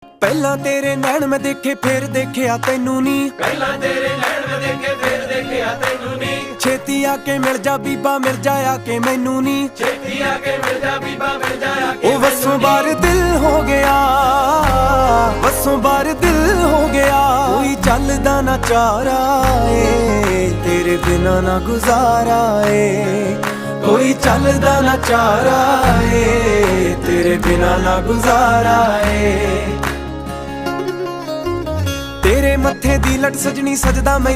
ਪਹਿਲਾਂ ਤੇਰੇ ਨੈਣ ਮੈਂ ਦੇਖੇ ਫਿਰ ਦੇਖਿਆ ਤੈਨੂੰ ਨੀ, ਪਹਿਲਾਂ ਤੇਰੇ ਨੈਣ ਮੈਂ ਦੇਖੇ ਫਿਰ ਦੇਖਿਆ ਤੈਨੂੰ ਨੀ। ਛੇਤੀ ਆ ਕੇ ਮਿਲ ਜਾ ਬੀਬਾ ਮਿਲ ਜਾ ਆ ਕੇ ਮੈਨੂੰ ਨੀ, ਛੇਤੀ ਆ ਕੇ ਮਿਲ ਜਾ ਬੀਬਾ ਮਿਲ ਜਾ ਆ ਕੇ ਉਹ ਵਸੋਂ ਬਾਰ ਦਿਲ ਹੋ ਗਿਆ, ਵਸੋਂ ਬਾਰ ਦਿਲ ਹੋ ਗਿਆ। ਕੋਈ ਚੱਲਦਾ ਨਾ ਚਾਰਾ ਏ ਤੇਰੇ ਬਿਨਾ ਨਾ ਗੁਜ਼ਾਰਾ ਏ, ਕੋਈ ਚੱਲਦਾ ਨਾ ਚਾਰਾ ਏ ਤੇਰੇ ਬਿਨਾ ਨਾ ਗੁਜ਼ਾਰਾ ਏ। ਤੇਰੇ ਮੱਥੇ ਦੀ ਲਟ ਸਜਣੀ ਸਜਦਾ ਮੈਂ